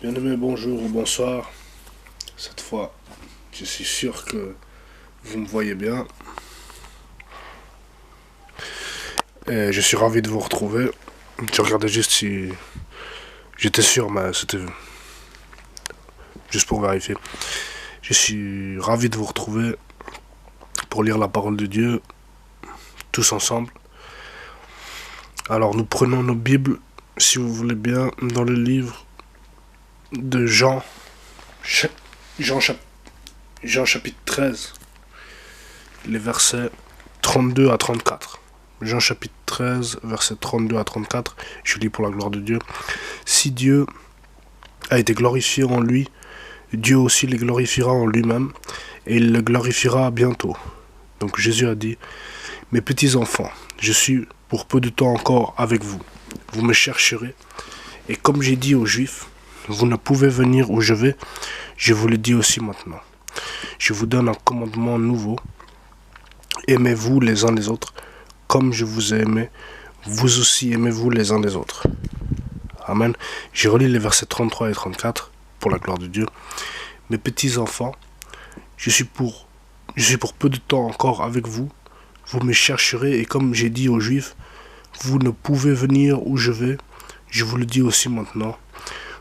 Bien-aimé, bonjour ou bonsoir. Cette fois, je suis sûr que vous me voyez bien. Et je suis ravi de vous retrouver. Je regardais juste si... J'étais sûr, mais c'était juste pour vérifier. Je suis ravi de vous retrouver pour lire la parole de Dieu, tous ensemble. Alors nous prenons nos Bibles, si vous voulez bien, dans le livre de Jean, Jean chapitre 13, les versets 32 à 34. Jean chapitre 13, versets 32 à 34, je lis pour la gloire de Dieu. Si Dieu a été glorifié en lui, Dieu aussi les glorifiera en lui-même, et il le glorifiera bientôt. Donc Jésus a dit, mes petits enfants, je suis pour peu de temps encore avec vous. Vous me chercherez, et comme j'ai dit aux Juifs, vous ne pouvez venir où je vais, je vous le dis aussi maintenant. Je vous donne un commandement nouveau. Aimez-vous les uns les autres, comme je vous ai aimé, vous aussi aimez-vous les uns les autres. Amen. J'ai relis les versets 33 et 34 pour la gloire de Dieu. Mes petits enfants, je suis pour peu de temps encore avec vous. Vous me chercherez et comme j'ai dit aux Juifs, vous ne pouvez venir où je vais. Je vous le dis aussi maintenant.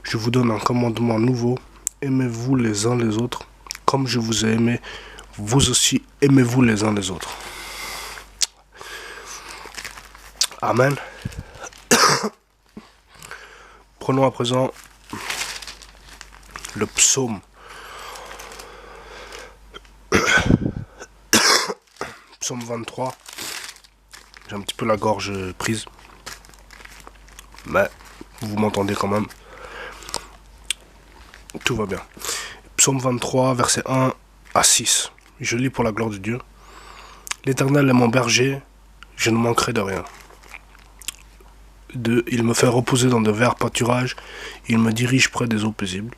Je vous donne un commandement nouveau. Aimez-vous les uns les autres, comme je vous ai aimé. Vous aussi aimez-vous les uns les autres. Amen. Prenons à présent le psaume. Psaume 23. J'ai un petit peu la gorge prise. Mais vous m'entendez quand même. Tout va bien. Psaume 23, versets 1 à 6. Je lis pour la gloire de Dieu. L'Éternel est mon berger, je ne manquerai de rien. 2. Il me fait reposer dans de verts pâturages, il me dirige près des eaux paisibles.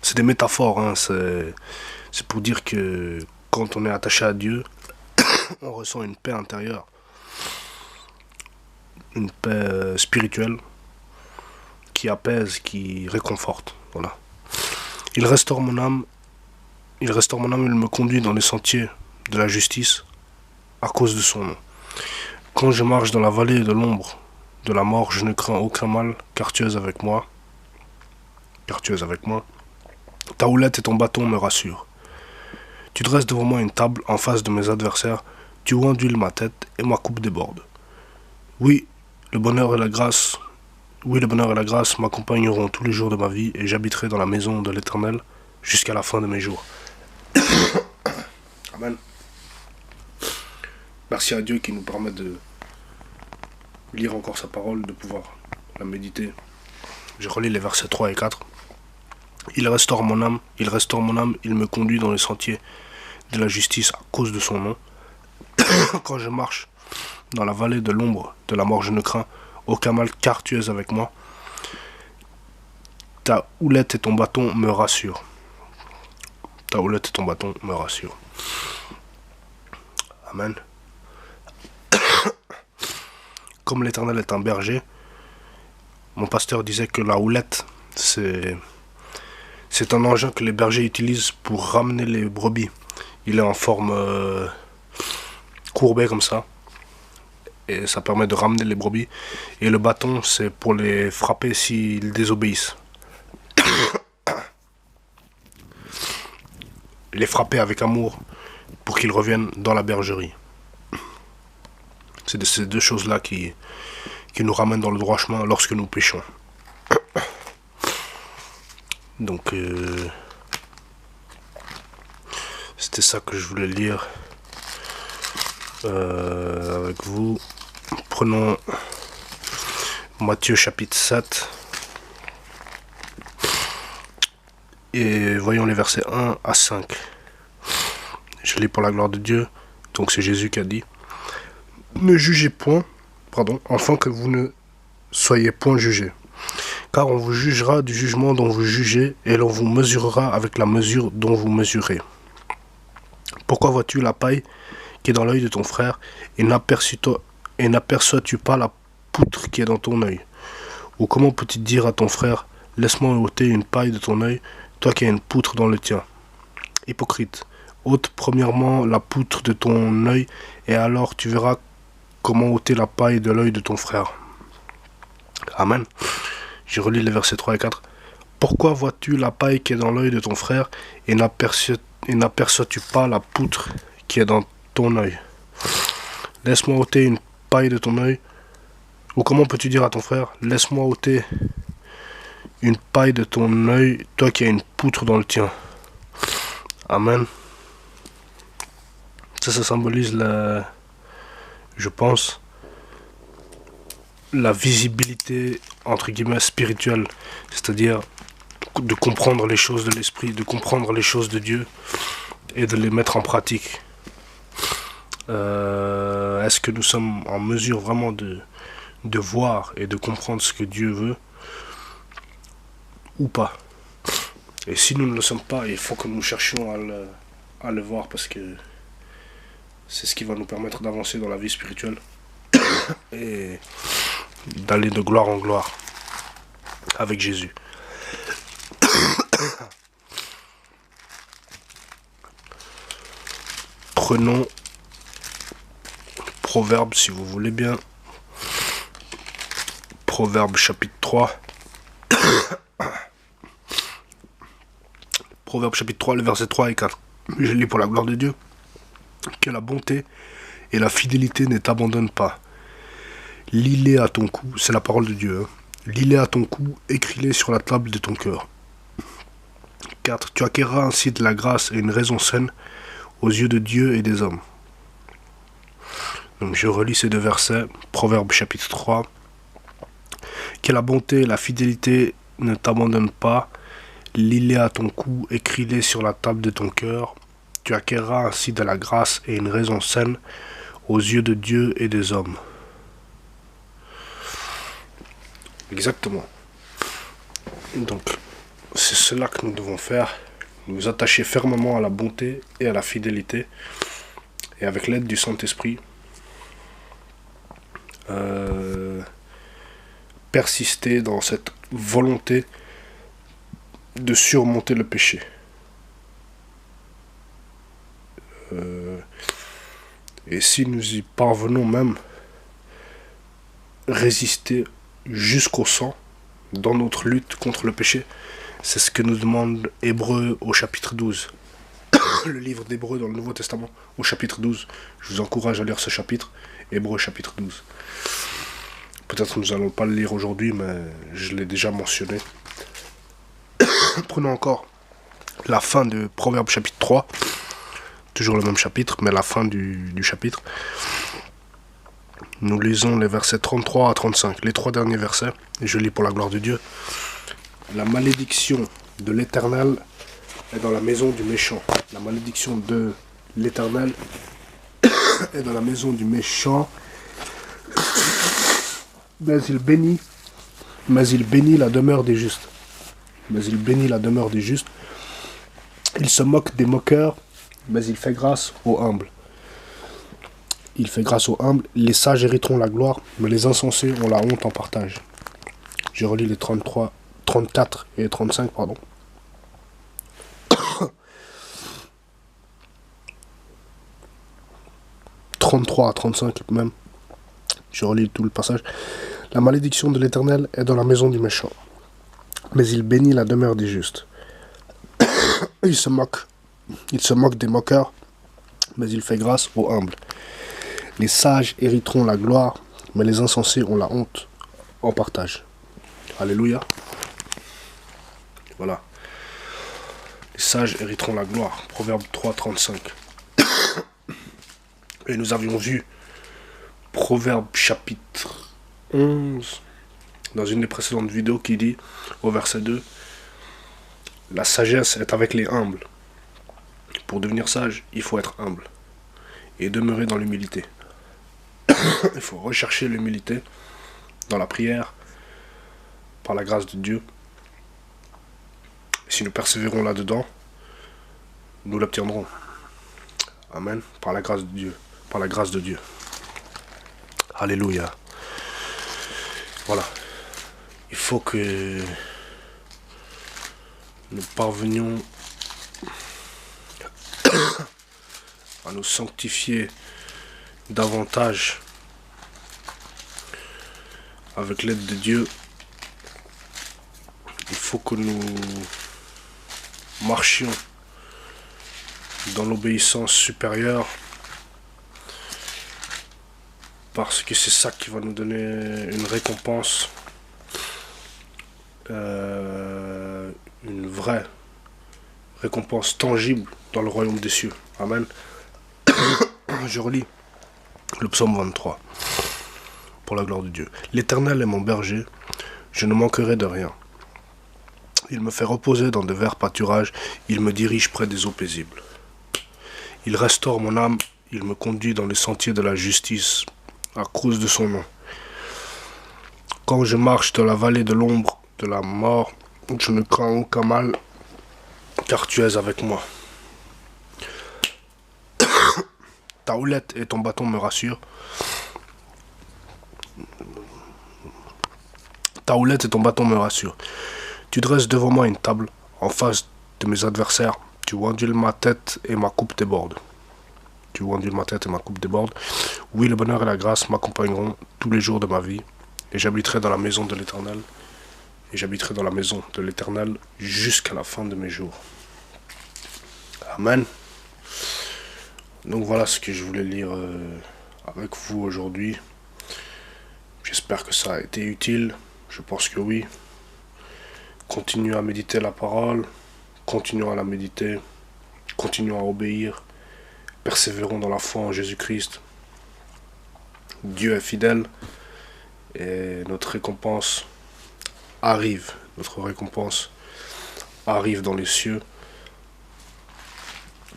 C'est des métaphores, hein, c'est pour dire que quand on est attaché à Dieu, on ressent une paix intérieure, une paix spirituelle qui apaise, qui réconforte. Voilà. Il restaure mon âme, il me conduit dans les sentiers de la justice à cause de son nom. Quand je marche dans la vallée de l'ombre de la mort, je ne crains aucun mal, car tu es avec moi. Ta houlette et ton bâton me rassurent. Tu dresses devant moi une table en face de mes adversaires, tu ondules ma tête et ma coupe déborde. Oui, le bonheur et la grâce m'accompagneront tous les jours de ma vie et j'habiterai dans la maison de l'Éternel jusqu'à la fin de mes jours. Amen. Merci à Dieu qui nous permet de lire encore sa parole, de pouvoir la méditer. Je relis les versets 3 et 4. Il restaure mon âme, il me conduit dans les sentiers de la justice à cause de son nom. Quand je marche dans la vallée de l'ombre de la mort, je ne crains aucun mal, car tu es avec moi. Ta houlette et ton bâton me rassurent. Amen. Comme l'Éternel est un berger, mon pasteur disait que la houlette, c'est un engin que les bergers utilisent pour ramener les brebis. Il est en forme courbée comme ça. Et ça permet de ramener les brebis. Et le bâton, c'est pour les frapper s'ils désobéissent. Les frapper avec amour pour qu'ils reviennent dans la bergerie. C'est de ces deux choses-là qui nous ramènent dans le droit chemin lorsque nous péchons. Donc, c'était ça que je voulais lire avec vous. Prenons Matthieu chapitre 7 et voyons les versets 1 à 5. Je lis pour la gloire de Dieu. Donc c'est Jésus qui a dit: Ne jugez point, afin que vous ne soyez point jugés. Car on vous jugera du jugement dont vous jugez, et l'on vous mesurera avec la mesure dont vous mesurez. Pourquoi vois-tu la paille qui est dans l'œil de ton frère, et n'aperçois-tu pas la poutre qui est dans ton œil? Ou comment peux-tu dire à ton frère, laisse-moi ôter une paille de ton œil, toi qui as une poutre dans le tien. Hypocrite, ôte premièrement la poutre de ton œil, et alors tu verras comment ôter la paille de l'œil de ton frère. Amen. Je relis les versets 3 et 4. Pourquoi vois-tu la paille qui est dans l'œil de ton frère, et n'aperçois-tu pas la poutre qui est dans ton œil? Laisse-moi ôter une paille de ton œil. Ou comment peux-tu dire à ton frère, laisse-moi ôter une paille de ton œil, toi qui as une poutre dans le tien. Amen. Ça symbolise je pense, la visibilité, entre guillemets, spirituelle. C'est-à-dire de comprendre les choses de l'esprit, de comprendre les choses de Dieu et de les mettre en pratique. Est-ce que nous sommes en mesure vraiment de voir et de comprendre ce que Dieu veut ou pas? Et si nous ne le sommes pas, il faut que nous cherchions à le voir, parce que c'est ce qui va nous permettre d'avancer dans la vie spirituelle et d'aller de gloire en gloire avec Jésus. Prenons Proverbe, si vous voulez bien. Proverbe chapitre 3. Proverbe chapitre 3, les versets 3 et 4. Je lis pour la gloire de Dieu. Que la bonté et la fidélité ne t'abandonnent pas. Lis-les à ton cou, c'est la parole de Dieu. Hein. Lis-les à ton cou, écris-les sur la table de ton cœur. 4. Tu acquerras ainsi de la grâce et une raison saine aux yeux de Dieu et des hommes. Donc je relis ces deux versets. Proverbe chapitre 3. Que la bonté et la fidélité ne t'abandonnent pas. Lis-les à ton cou, écris-les sur la table de ton cœur. Tu acquerras ainsi de la grâce et une raison saine aux yeux de Dieu et des hommes. Exactement. Donc, c'est cela que nous devons faire. Nous attacher fermement à la bonté et à la fidélité. Et avec l'aide du Saint-Esprit, persister dans cette volonté de surmonter le péché. Et si nous y parvenons même, résister jusqu'au sang dans notre lutte contre le péché. C'est ce que nous demande Hébreux au chapitre 12. Le livre d'Hébreux dans le Nouveau Testament, au chapitre 12. Je vous encourage à lire ce chapitre, Hébreux chapitre 12. Peut-être que nous n'allons pas le lire aujourd'hui, mais je l'ai déjà mentionné. Prenons encore la fin de Proverbe chapitre 3. Toujours le même chapitre, mais la fin du chapitre. Nous lisons les versets 33 à 35, les 3 derniers versets, et je lis pour la gloire de Dieu. La malédiction de l'Éternel est dans la maison du méchant. La malédiction de l'Éternel est dans la maison du méchant, mais il bénit la demeure des justes. Mais il bénit la demeure des justes. Il se moque des moqueurs, mais il fait grâce aux humbles. Il fait grâce aux humbles. Les sages hériteront la gloire, mais les insensés ont la honte en partage. Je relis les 34 et 35, pardon. « 33 à 35 même. Je relis tout le passage. La malédiction de l'Éternel est dans la maison du méchant, mais il bénit la demeure des justes. Il se moque des moqueurs, mais il fait grâce aux humbles. Les sages hériteront la gloire, mais les insensés ont la honte en partage. » Alléluia. Voilà. Les sages hériteront la gloire. Proverbe 3, 35. Et nous avions vu Proverbe chapitre 11 dans une des précédentes vidéos qui dit au verset 2: la sagesse est avec les humbles. Pour devenir sage, il faut être humble et demeurer dans l'humilité. Il faut rechercher l'humilité dans la prière, par la grâce de Dieu. Et si nous persévérons là-dedans, nous l'obtiendrons. Amen. Par la grâce de Dieu. Par la grâce de Dieu. Alléluia. Voilà. Il faut que nous parvenions à nous sanctifier davantage avec l'aide de Dieu, il faut que nous marchions dans l'obéissance supérieure, parce que c'est ça qui va nous donner une récompense, une vraie récompense tangible dans le royaume des cieux. Amen. Je relis le psaume 23 pour la gloire de Dieu. L'Éternel est mon berger, je ne manquerai de rien. Il me fait reposer dans de verts pâturages, il me dirige près des eaux paisibles. Il restaure mon âme, il me conduit dans les sentiers de la justice, à cause de son nom. Quand je marche dans la vallée de l'ombre de la mort, je ne crains aucun mal, car tu es avec moi. Ta houlette et ton bâton me rassurent. Ta houlette et ton bâton me rassurent. Tu dresses devant moi une table, en face de mes adversaires. Tu ondules ma tête et ma coupe déborde. Tu ondules ma tête et ma coupe déborde. Oui, le bonheur et la grâce m'accompagneront tous les jours de ma vie. Et j'habiterai dans la maison de l'Éternel. Et j'habiterai dans la maison de l'Éternel jusqu'à la fin de mes jours. Amen. Donc voilà ce que je voulais lire avec vous aujourd'hui. J'espère que ça a été utile. Je pense que oui. Continuons à méditer la parole. Continuons à la méditer. Continuons à obéir. Persévérons dans la foi en Jésus-Christ. Dieu est fidèle. Et notre récompense arrive. Notre récompense arrive dans les cieux.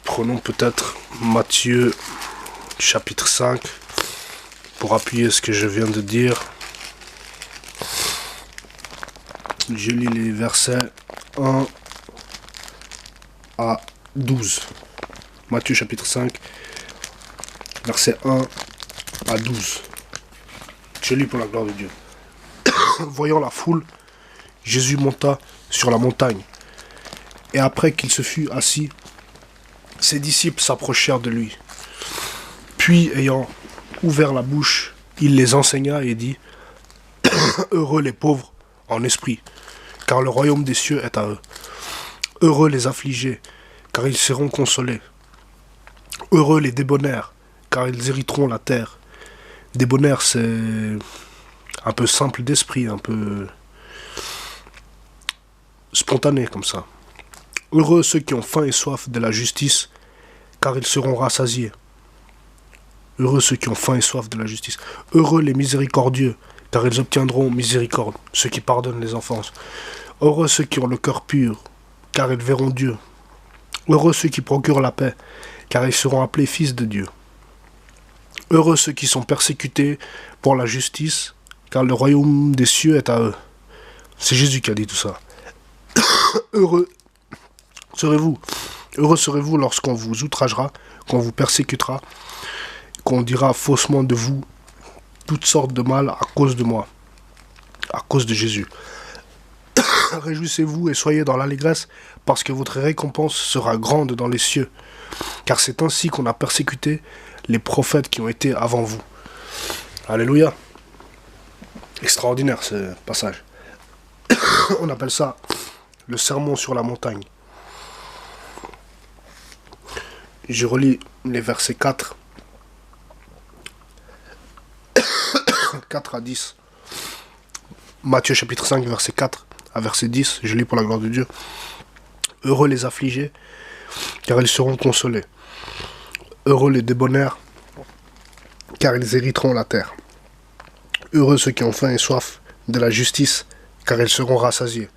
Prenons peut-être Matthieu chapitre 5 pour appuyer ce que je viens de dire. Je lis les versets 1 à 12. Matthieu chapitre 5, versets 1 à 12. Je lis pour la gloire de Dieu. Voyant la foule, Jésus monta sur la montagne. Et après qu'il se fut assis, ses disciples s'approchèrent de lui. Puis, ayant ouvert la bouche, il les enseigna et dit : Heureux les pauvres en esprit, car le royaume des cieux est à eux. Heureux les affligés, car ils seront consolés. Heureux les débonnaires, car ils hériteront la terre. Débonnaire, c'est un peu simple d'esprit, un peu spontané comme ça. Heureux ceux qui ont faim et soif de la justice, car ils seront rassasiés. Heureux ceux qui ont faim et soif de la justice. Heureux les miséricordieux, car ils obtiendront miséricorde, ceux qui pardonnent les offenses. Heureux ceux qui ont le cœur pur, car ils verront Dieu. Heureux ceux qui procurent la paix, car ils seront appelés fils de Dieu. Heureux ceux qui sont persécutés pour la justice, car le royaume des cieux est à eux. C'est Jésus qui a dit tout ça. Heureux serez-vous lorsqu'on vous outragera, qu'on vous persécutera, qu'on dira faussement de vous toutes sortes de mal à cause de moi, à cause de Jésus. Réjouissez-vous et soyez dans l'allégresse, parce que votre récompense sera grande dans les cieux. Car c'est ainsi qu'on a persécuté les prophètes qui ont été avant vous. Alléluia. Extraordinaire ce passage. On appelle ça le sermon sur la montagne. Je relis les versets 4 à 10. Matthieu chapitre 5, verset 4 à verset 10. Je lis pour la gloire de Dieu. Heureux les affligés, car ils seront consolés. Heureux les débonnaires, car ils hériteront la terre. Heureux ceux qui ont faim et soif de la justice, car ils seront rassasiés.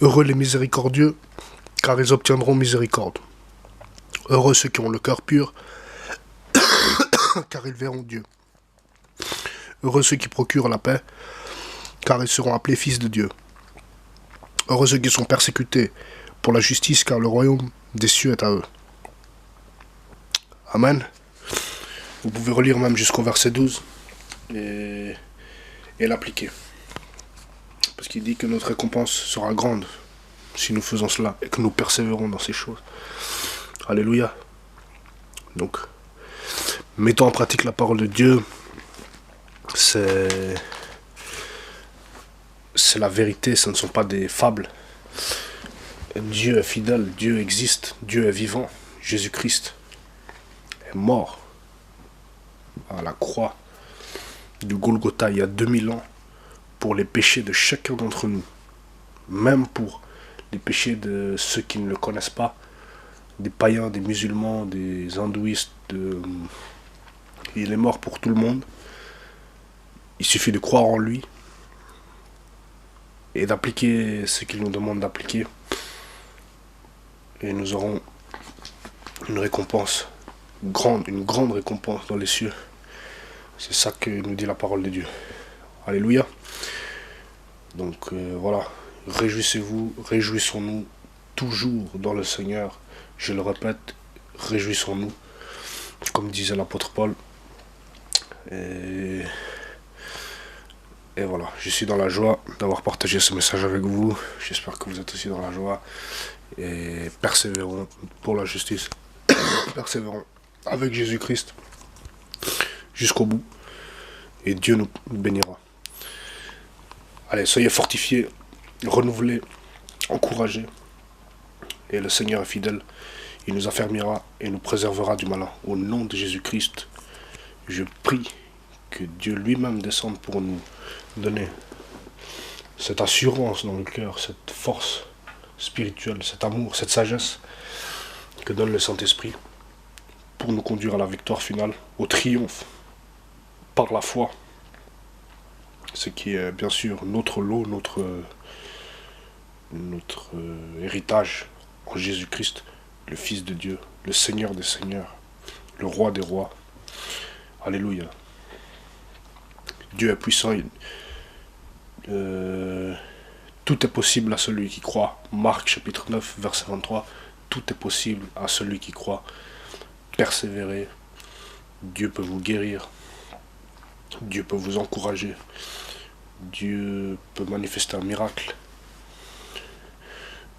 Heureux les miséricordieux, car ils obtiendront miséricorde. Heureux ceux qui ont le cœur pur, car ils verront Dieu. Heureux ceux qui procurent la paix, car ils seront appelés fils de Dieu. Heureux ceux qui sont persécutés pour la justice, car le royaume des cieux est à eux. Amen. Vous pouvez relire même jusqu'au verset 12 et l'appliquer. Parce qu'il dit que notre récompense sera grande si nous faisons cela et que nous persévérons dans ces choses. Alléluia. Donc, mettons en pratique la parole de Dieu. C'est la vérité, ce ne sont pas des fables. Dieu est fidèle, Dieu existe, Dieu est vivant. Jésus-Christ est mort à la croix du Golgotha il y a 2000 ans pour les péchés de chacun d'entre nous, même pour les péchés de ceux qui ne le connaissent pas, des païens, des musulmans, des hindouistes. Il est mort pour tout le monde. Il suffit de croire en lui et d'appliquer ce qu'il nous demande d'appliquer. Et nous aurons une récompense grande, une grande récompense dans les cieux. C'est ça que nous dit la parole de Dieu. Alléluia. Donc voilà, réjouissez-vous, réjouissons-nous toujours dans le Seigneur. Je le répète, réjouissons-nous, comme disait l'apôtre Paul. Et voilà, je suis dans la joie d'avoir partagé ce message avec vous. J'espère que vous êtes aussi dans la joie. Et persévérons pour la justice. Persévérons avec Jésus-Christ jusqu'au bout. Et Dieu nous bénira. Allez, soyez fortifiés, renouvelés, encouragés. Et le Seigneur est fidèle. Il nous affermira et nous préservera du malin. Au nom de Jésus-Christ, je prie que Dieu lui-même descende pour nous donner cette assurance dans le cœur, cette force spirituelle, cet amour, cette sagesse que donne le Saint-Esprit pour nous conduire à la victoire finale, au triomphe, par la foi. Ce qui est bien sûr notre lot, notre héritage en Jésus-Christ, le Fils de Dieu, le Seigneur des Seigneurs, le Roi des Rois. Alléluia. Dieu est puissant. Tout est possible à celui qui croit. Marc chapitre 9, verset 23. Tout est possible à celui qui croit. Persévérez. Dieu peut vous guérir. Dieu peut vous encourager. Dieu peut manifester un miracle.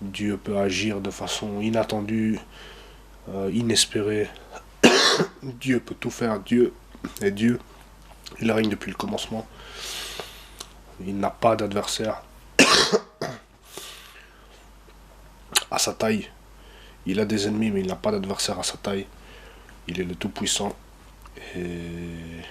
Dieu peut agir de façon inattendue, inespérée. Dieu peut tout faire. Dieu est Dieu. Il règne depuis le commencement. Il n'a pas d'adversaire à sa taille. Il a des ennemis, mais il n'a pas d'adversaire à sa taille. Il est le Tout-Puissant. Et